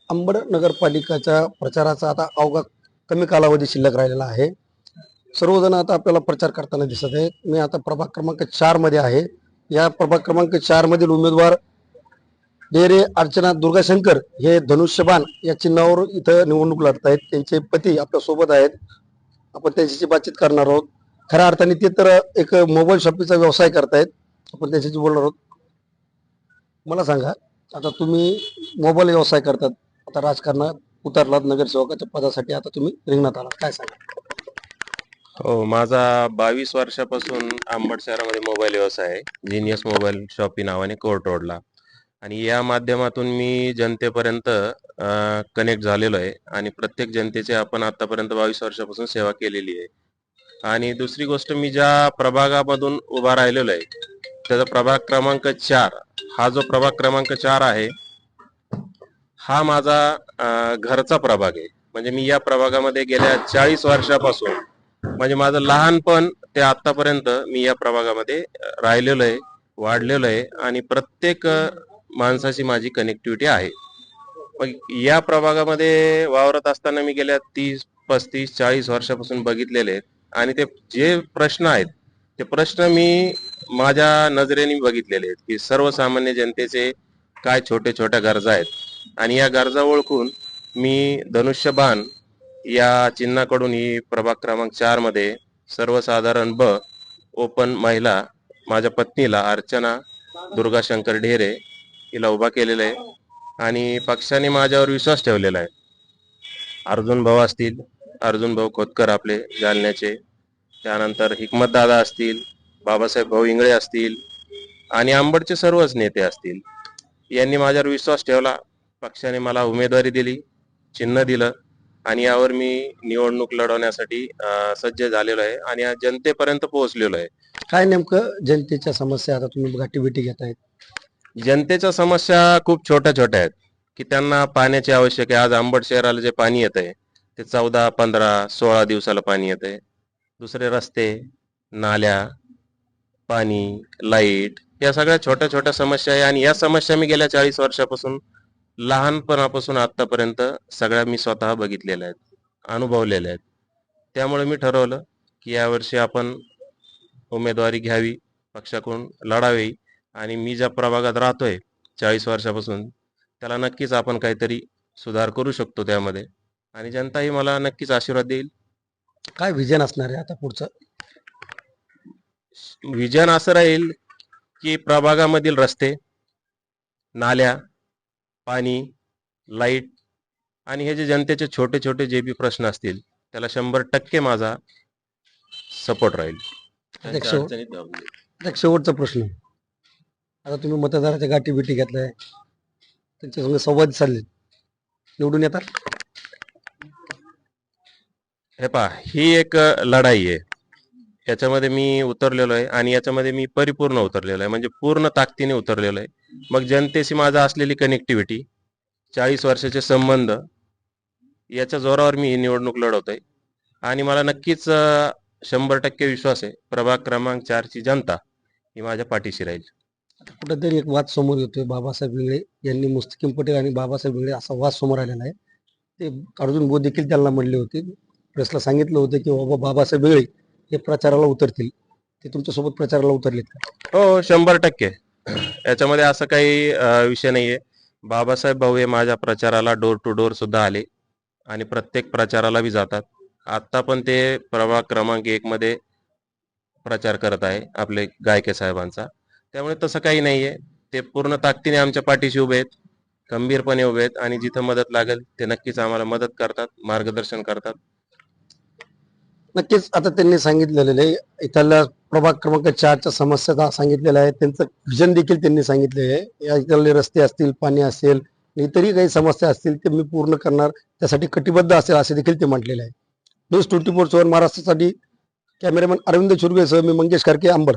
अंबड नगरपालिकाच्या प्रचाराचा आता अवघा कमी कालावधी शिल्लक राहिलेला आहे. सर्वजण आता आपल्याला प्रचार करताना दिसत आहेत. मी आता प्रभाग क्रमांक 4 मध्ये आहे. या प्रभाग क्रमांक 4 मधील उमेदवार डेरे अर्चना दुर्गाशंकर हे धनुष्यबाण या चिन्हावर इथं निवडणूक लढत आहेत. त्यांचे पती आपल्या सोबत आहेत. आपण त्यांच्याशी बातचीत करणार आहोत. खऱ्या अर्थाने ते तर एक मोबाईल शॉपीचा व्यवसाय करतायत. आपण त्यांच्याशी बोलणार आहोत. मला सांगा, आता तुम्ही मोबाईल व्यवसाय करतात, आता राजकारणात उतरलात, नगरसेवकाच्या पदासाठी आता तुम्ही रिंगणात आलात, काय सांगा? हो, माझा 22 वर्षापासून अंबड शहरामध्ये मोबाईल व्यवसाय आहे. जीनियस मोबाईल शॉपी नावाने कोर्ट रोडला. आणि या माध्यमातून मी जनतेपर्यंत कनेक्ट झालेलो आहे आणि प्रत्येक जनतेची आपण आतापर्यंत 22 वर्षापासून सेवा केलेली आहे. आणि दुसरी गोष्ट, मी ज्या प्रभागामधून उभा राहिलेलो आहे त्याचा प्रभाग क्रमांक 4, हा जो प्रभाग क्रमांक 4 आहे हा माझा घरचा प्रभाग आहे. म्हणजे मी या प्रभागामध्ये गेल्या 40 वर्षापासून, म्हणजे माझं लहानपण ते आतापर्यंत मी या प्रभागामध्ये राहिलेलो आहे, वाढलेलो आहे आणि प्रत्येक माणसाची माझी कनेक्टिव्हिटी आहे. मग या प्रभागामध्ये वावरत असताना मी गेल्या 30, 35, 40 वर्षापासून बघितलेले आहेत आणि ते जे प्रश्न आहेत ते प्रश्न मी माझ्या नजरेने बघितलेले आहेत की सर्वसामान्य जनतेचे काय छोटे छोट्या गरजा आहेत आणि या गरजा ओळखून मी धनुष्यबाण या चिन्हाकडून ही प्रभाग क्रमांक 4 मध्ये सर्वसाधारण ओपन महिला माझ्या पत्नीला अर्चना दुर्गाशंकर ढेरे हिला उभा केलेला आहे आणि पक्षाने माझ्यावर विश्वास ठेवलेला आहे. अर्जुन भाऊ असतील, अर्जुन भाऊ खोतकर आपले जालन्याचे, त्यानंतर हिकमत दादा असतील, बाबासाहेब भाऊ इंगळे असतील आणि अंबडचे सर्वच नेते असतील, यांनी माझ्यावर विश्वास ठेवला. पक्षाने मला उमेदवारी दिली, चिन्ह दिलं आणि यावर मी निवडणूक लढवण्यासाठी सज्ज झालेलो आहे आणि जनतेपर्यंत पोहोचलेलो आहे. काय नेमकं जनतेच्या समस्या आता तुम्ही गाठीभेटी घेतायत? जनतेच्या समस्या खूप छोट्या छोट्या आहेत की त्यांना पाण्याची आवश्यक आहे. आज अंबड शहराला जे पाणी येत आहे ते 14, 15, 16 दिवसाला पाणी येत आहे. दुसरे रस्ते, नाल्या, पाणी, लाईट, या सगळ्या छोट्या छोट्या समस्या आहे आणि या समस्या मी गेल्या 40 वर्षापासून, लहानपणापासून आतापर्यंत सगळ्या मी स्वतः बघितलेल्या आहेत, अनुभवलेल्या आहेत. त्यामुळे मी ठरवलं की यावर्षी आपण उमेदवारी घ्यावी, पक्षाकडून लढावी आणि मी ज्या प्रभागात राहतोय 40 वर्षापासून त्याला नक्कीच आपण काहीतरी सुधार करू शकतो त्यामध्ये आणि जनताही मला नक्कीच आशीर्वाद देईल. काय विजन असणार आहे आता पुढचं? विजन असं राहील की प्रभागामधील रस्ते, नाल्या, पाणी, लाईट आणि हे जे जनतेचे छोटे छोटे जे बी प्रश्न असतील त्याला 100% माझा सपोर्ट राहील. एक शेवटचा प्रश्न, आता तुम्ही मतदाराच्या गाठीभेटी घेतलाय, त्यांच्यासंग संवाद साधले, निवडून येतात? हे पहा, ही एक लढाई आहे, याच्यामध्ये मी उतरलेलो आहे आणि याच्यामध्ये मी परिपूर्ण उतरलेलो आहे, म्हणजे पूर्ण ताकदीने उतरलेलो आहे. मग जनतेशी माझा असलेली कनेक्टिव्हिटी, 40 वर्षाचे संबंध, याच्या जोरावर मी ही निवडणूक लढवतोय आणि मला नक्कीच 100% विश्वास आहे प्रभाग क्रमांक 4 ची जनता ही माझ्या पाठीशी राहील. कुठेतरी एक वाद समोर येतोय. बाबासाहेब इंगळे यांनी, मुस्तकीम पटेल आणि बाबासाहेब इंगळे असा वाद समोर आलेला आहे. ते अर्जुन भाऊ देखील त्यांना म्हणले होते, प्रेसला सांगितलं होतं की बाबा बाबासाहेब इंगळे हे प्रचाराला उतरतील. ते तुमच्यासोबत प्रचाराला उतरलेत का? हो, 100%. याच्यामध्ये असं काही विषय नाहीये. बाबासाहेब भाऊ हे माझ्या प्रचाराला डोर टू डोर सुद्धा आले आणि प्रत्येक प्रचाराला बी जातात. आता पण ते प्रभाग क्रमांक 1 मध्ये प्रचार करत आहे आपले गायके साहेबांचा. त्यामुळे तसं काही नाहीये. ते पूर्ण ताकदीने आमच्या पाठीशी उभे आहेत, खंबीरपणे उभे आहेत आणि जिथं मदत लागेल ते नक्कीच आम्हाला मदत करतात, मार्गदर्शन करतात. नक्कीच. आता त्यांनी सांगितलेलं आहे, इथल्या प्रभाग क्रमांक 4च्या समस्या सांगितलेल्या आहेत, त्यांचं विजन देखील त्यांनी सांगितले आहे. या इथले रस्ते असतील, पाणी असेल, इतरही काही समस्या असतील ते मी पूर्ण करणार, त्यासाठी कटिबद्ध असेल असे देखील ते म्हटलेले आहे. न्यूज 24/7 महाराष्ट्रासाठी कॅमेरामॅन अरविंद चुरगेसह मी मंगेश करके, अंबड.